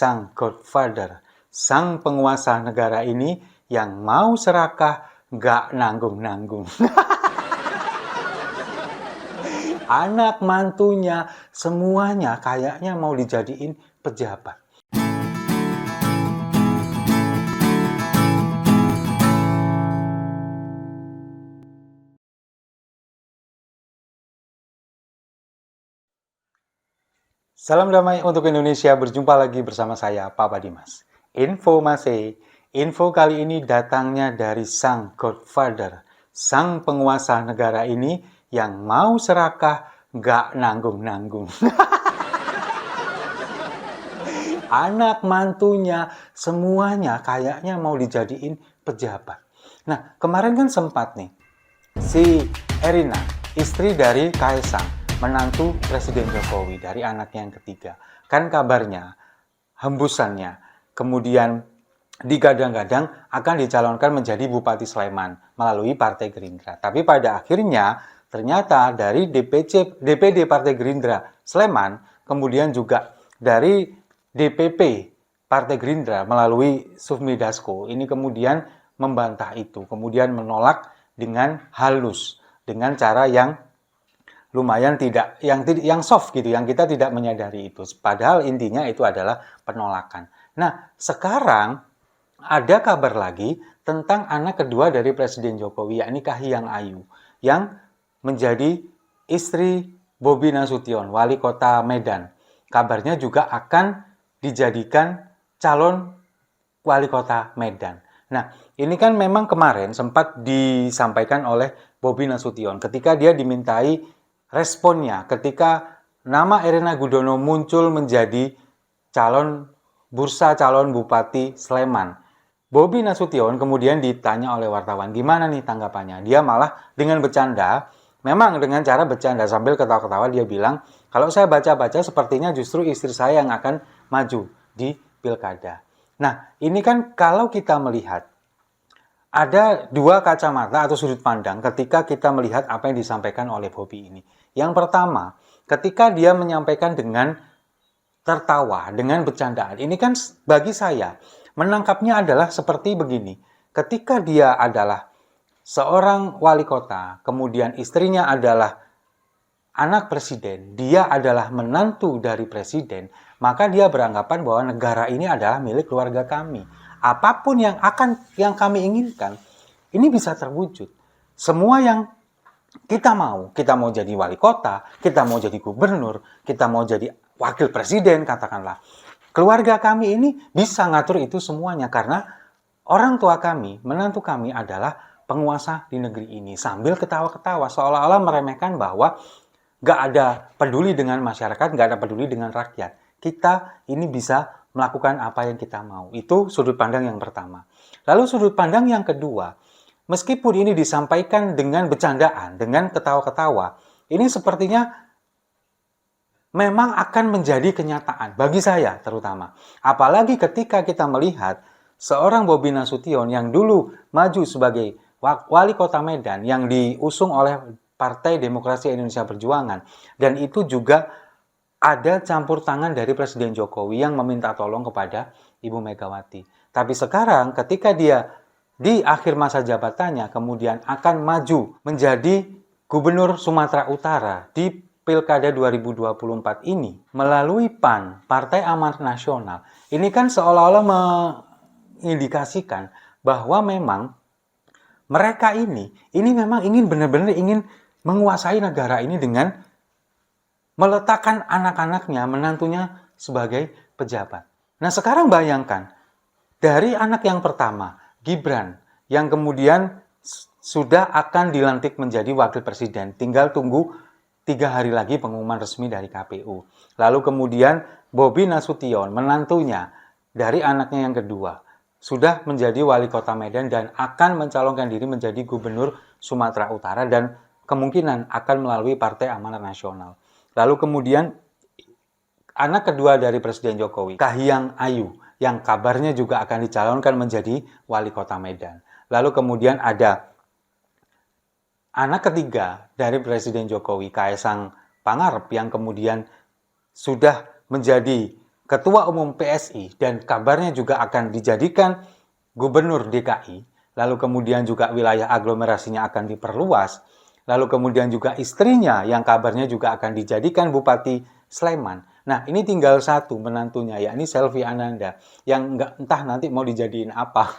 sang Godfather, sang penguasa negara ini yang mau serakah, gak nanggung-nanggung. Anak mantunya, semuanya kayaknya mau dijadiin pejabat. Salam damai untuk Indonesia, berjumpa lagi bersama saya, Papa Dimas. Info kali ini datangnya dari sang Godfather, sang penguasa negara ini yang mau serakah, gak nanggung-nanggung. Anak mantunya, semuanya kayaknya mau dijadiin pejabat. Nah, kemarin kan sempat nih, si Erina, istri dari Kaisang, menantu Presiden Jokowi dari anaknya yang ketiga. Kan kabarnya, hembusannya, kemudian digadang-gadang akan dicalonkan menjadi Bupati Sleman melalui Partai Gerindra. Tapi pada akhirnya, ternyata dari DPD Partai Gerindra Sleman, kemudian juga dari DPP Partai Gerindra melalui Sufmi Dasko, ini kemudian membantah itu, kemudian menolak dengan halus, dengan cara yang lumayan yang soft gitu, yang kita tidak menyadari itu. Padahal intinya itu adalah penolakan. Nah, sekarang ada kabar lagi tentang anak kedua dari Presiden Jokowi, yakni Kahiyang Ayu, yang menjadi istri Bobi Nasution, wali kota Medan. Kabarnya juga akan dijadikan calon wali kota Medan. Nah, ini kan memang kemarin sempat disampaikan oleh Bobi Nasution ketika dia dimintai responnya ketika nama Erina Gudono muncul menjadi bursa calon Bupati Sleman. Bobi Nasution kemudian ditanya oleh wartawan, gimana nih tanggapannya? Dia malah dengan bercanda, memang dengan cara bercanda sambil ketawa-ketawa dia bilang, kalau saya baca-baca sepertinya justru istri saya yang akan maju di pilkada. Nah, ini kan kalau kita melihat ada dua kacamata atau sudut pandang ketika kita melihat apa yang disampaikan oleh Bobi ini. Yang pertama, ketika dia menyampaikan dengan tertawa, dengan bercandaan, ini kan bagi saya menangkapnya adalah seperti begini. Ketika dia adalah seorang wali kota, kemudian istrinya adalah anak presiden, dia adalah menantu dari presiden, maka dia beranggapan bahwa negara ini adalah milik keluarga kami. Apapun yang kami inginkan, ini bisa terwujud. Semua yang kita mau jadi wali kota, kita mau jadi gubernur, kita mau jadi wakil presiden katakanlah. Keluarga kami ini bisa ngatur itu semuanya karena orang tua kami, menantu kami adalah penguasa di negeri ini. Sambil ketawa-ketawa seolah-olah meremehkan bahwa gak ada peduli dengan masyarakat, gak ada peduli dengan rakyat. Kita ini bisa melakukan apa yang kita mau. Itu sudut pandang yang pertama. Lalu sudut pandang yang kedua, meskipun ini disampaikan dengan bercandaan, dengan ketawa-ketawa, ini sepertinya memang akan menjadi kenyataan, bagi saya terutama. Apalagi ketika kita melihat seorang Bobi Nasution yang dulu maju sebagai wali kota Medan, yang diusung oleh Partai Demokrasi Indonesia Perjuangan, dan itu juga ada campur tangan dari Presiden Jokowi yang meminta tolong kepada Ibu Megawati. Tapi sekarang ketika dia di akhir masa jabatannya kemudian akan maju menjadi Gubernur Sumatera Utara di Pilkada 2024 ini melalui PAN, Partai Amanat Nasional, ini kan seolah-olah mengindikasikan bahwa memang mereka ini memang ingin benar-benar ingin menguasai negara ini dengan meletakkan anak-anaknya, menantunya sebagai pejabat. Nah, sekarang bayangkan, dari anak yang pertama, Gibran, yang kemudian sudah akan dilantik menjadi wakil presiden, tinggal tunggu 3 hari lagi pengumuman resmi dari KPU. Lalu kemudian Bobi Nasution, menantunya, dari anaknya yang kedua, sudah menjadi wali kota Medan dan akan mencalonkan diri menjadi gubernur Sumatera Utara dan kemungkinan akan melalui Partai Amanat Nasional. Lalu kemudian anak kedua dari Presiden Jokowi, Kahiyang Ayu, yang kabarnya juga akan dicalonkan menjadi wali kota Medan. Lalu kemudian ada anak ketiga dari Presiden Jokowi, Kaisang Pangarep, yang kemudian sudah menjadi Ketua Umum PSI dan kabarnya juga akan dijadikan Gubernur DKI, lalu kemudian juga wilayah aglomerasinya akan diperluas, lalu kemudian juga istrinya yang kabarnya juga akan dijadikan Bupati Sleman. Nah, ini tinggal satu menantunya, yakni Selvi Ananda, yang entah nanti mau dijadiin apa.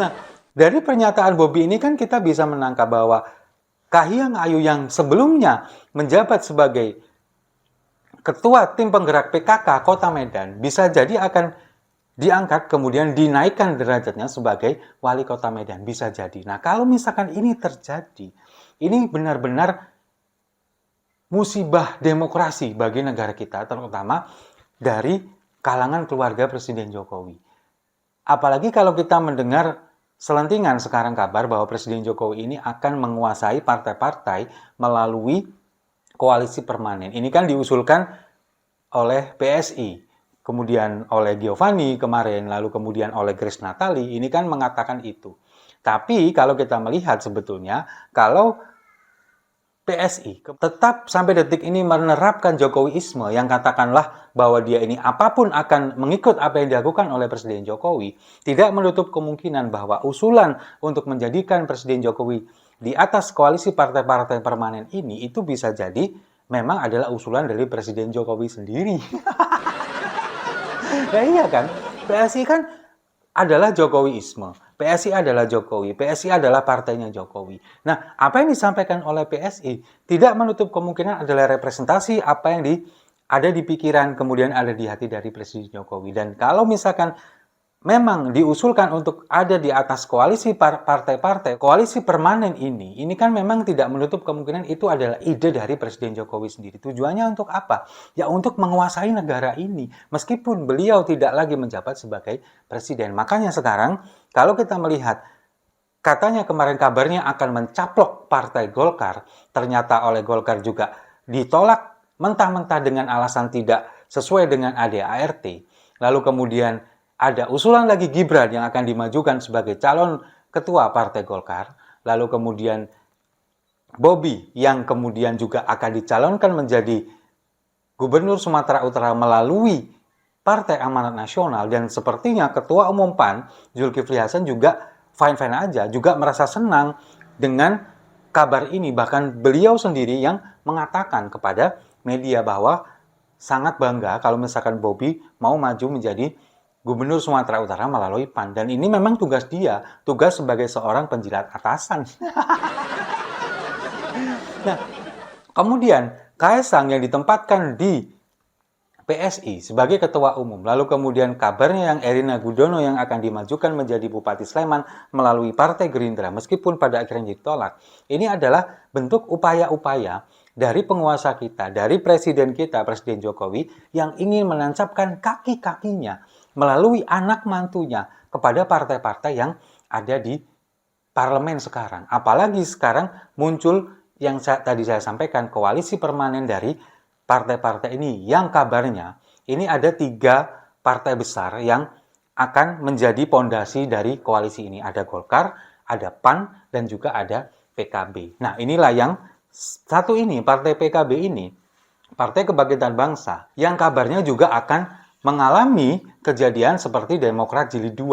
Nah, dari pernyataan Bobi ini kan kita bisa menangkap bahwa Kahiyang Ayu yang sebelumnya menjabat sebagai Ketua Tim Penggerak PKK Kota Medan bisa jadi akan diangkat kemudian dinaikkan derajatnya sebagai Wali Kota Medan, bisa jadi. Nah, kalau misalkan ini terjadi, ini benar-benar musibah demokrasi bagi negara kita, terutama dari kalangan keluarga Presiden Jokowi. Apalagi kalau kita mendengar selentingan sekarang kabar bahwa Presiden Jokowi ini akan menguasai partai-partai melalui koalisi permanen. Ini kan diusulkan oleh PSI, kemudian oleh Giovanni kemarin, lalu kemudian oleh Grace Natali, ini kan mengatakan itu. Tapi kalau kita melihat sebetulnya, kalau PSI tetap sampai detik ini menerapkan Jokowiisme yang katakanlah bahwa dia ini apapun akan mengikut apa yang dilakukan oleh Presiden Jokowi, tidak menutup kemungkinan bahwa usulan untuk menjadikan Presiden Jokowi di atas koalisi partai-partai permanen ini itu bisa jadi memang adalah usulan dari Presiden Jokowi sendiri. Nah iya kan, PSI kan adalah Jokowiisme. PSI adalah Jokowi, PSI adalah partainya Jokowi. Nah, apa yang disampaikan oleh PSI tidak menutup kemungkinan adalah representasi apa yang ada di pikiran, kemudian ada di hati dari Presiden Jokowi. Dan kalau misalkan memang diusulkan untuk ada di atas koalisi partai-partai, koalisi permanen ini kan memang tidak menutup kemungkinan itu adalah ide dari Presiden Jokowi sendiri. Tujuannya untuk apa? Ya untuk menguasai negara ini, meskipun beliau tidak lagi menjabat sebagai presiden. Makanya sekarang, kalau kita melihat, katanya kemarin kabarnya akan mencaplok Partai Golkar, ternyata oleh Golkar juga ditolak mentah-mentah dengan alasan tidak sesuai dengan ADART. Lalu kemudian ada usulan lagi Gibran yang akan dimajukan sebagai calon ketua Partai Golkar, lalu kemudian Bobi yang kemudian juga akan dicalonkan menjadi Gubernur Sumatera Utara melalui Partai Amanat Nasional, dan sepertinya Ketua Umum PAN Zulkifli Hasan juga fine-fine aja, juga merasa senang dengan kabar ini. Bahkan beliau sendiri yang mengatakan kepada media bahwa sangat bangga kalau misalkan Bobi mau maju menjadi Gubernur Sumatera Utara melalui PAN. Dan ini memang tugas dia, tugas sebagai seorang penjilat atasan. Nah, kemudian Kaesang yang ditempatkan di PSI sebagai ketua umum, lalu kemudian kabarnya yang Erina Gudono yang akan dimajukan menjadi Bupati Sleman melalui Partai Gerindra, meskipun pada akhirnya ditolak. Ini adalah bentuk upaya-upaya dari penguasa kita, dari presiden kita, Presiden Jokowi, yang ingin menancapkan kaki-kakinya melalui anak mantunya kepada partai-partai yang ada di parlemen sekarang. Apalagi sekarang muncul yang tadi saya sampaikan, koalisi permanen dari partai-partai ini, yang kabarnya ini ada 3 partai besar yang akan menjadi pondasi dari koalisi ini. Ada Golkar, ada PAN, dan juga ada PKB. Nah, inilah yang satu ini, Partai PKB ini, Partai Kebangkitan Bangsa, yang kabarnya juga akan mengalami kejadian seperti Demokrat Jilid 2.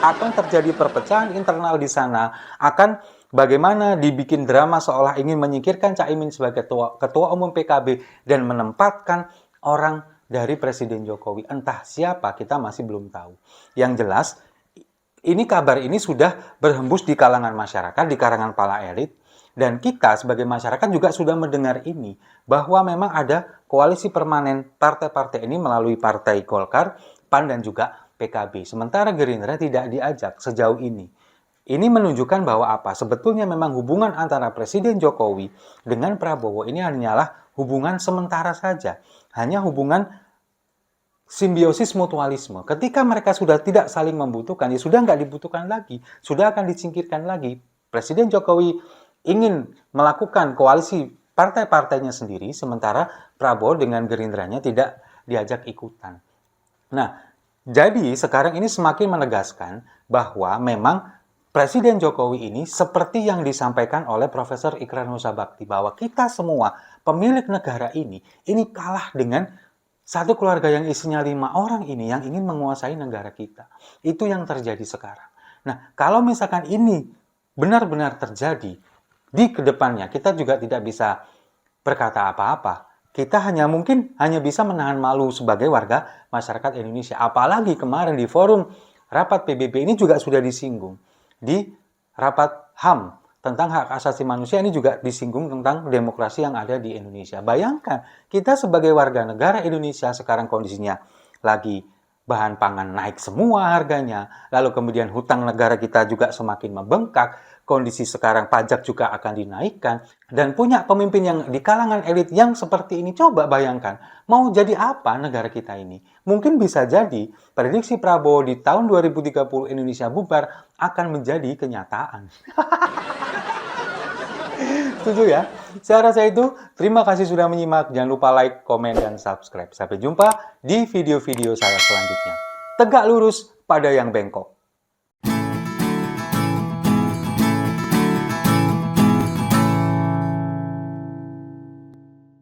Akan terjadi perpecahan internal di sana, akan bagaimana dibikin drama seolah ingin menyingkirkan Caimin sebagai ketua umum PKB dan menempatkan orang dari Presiden Jokowi. Entah siapa, kita masih belum tahu. Yang jelas, ini kabar ini sudah berhembus di kalangan masyarakat, di kalangan para elit, dan kita sebagai masyarakat juga sudah mendengar ini, bahwa memang ada koalisi permanen partai-partai ini melalui Partai Golkar, PAN, dan juga PKB. Sementara Gerindra tidak diajak sejauh ini. Ini menunjukkan bahwa apa? Sebetulnya memang hubungan antara Presiden Jokowi dengan Prabowo ini hanyalah hubungan sementara saja. Hanya hubungan simbiosis mutualisme. Ketika mereka sudah tidak saling membutuhkan, ya sudah nggak dibutuhkan lagi. Sudah akan disingkirkan lagi. Presiden Jokowi ingin melakukan koalisi partai-partainya sendiri, sementara Prabowo dengan Gerindranya tidak diajak ikutan. Nah, jadi sekarang ini semakin menegaskan bahwa memang Presiden Jokowi ini seperti yang disampaikan oleh Profesor Ikrar Nusa Bakti bahwa kita semua pemilik negara ini kalah dengan satu keluarga yang isinya 5 orang ini yang ingin menguasai negara kita. Itu yang terjadi sekarang. Nah, kalau misalkan ini benar-benar terjadi di kedepannya, kita juga tidak bisa berkata apa-apa. Kita mungkin hanya bisa menahan malu sebagai warga masyarakat Indonesia. Apalagi kemarin di forum rapat PBB ini juga sudah disinggung. Di rapat HAM tentang hak asasi manusia ini juga disinggung tentang demokrasi yang ada di Indonesia. Bayangkan, kita sebagai warga negara Indonesia sekarang kondisinya lagi bahan pangan naik semua harganya, lalu kemudian hutang negara kita juga semakin membengkak, kondisi sekarang pajak juga akan dinaikkan, dan punya pemimpin yang di kalangan elit yang seperti ini. Coba bayangkan, mau jadi apa negara kita ini? Mungkin bisa jadi prediksi Prabowo di tahun 2030 Indonesia bubar akan menjadi kenyataan. Setuju ya? Saya rasa itu. Terima kasih sudah menyimak. Jangan lupa like, komen, dan subscribe. Sampai jumpa di video-video saya selanjutnya. Tegak lurus pada yang bengkok.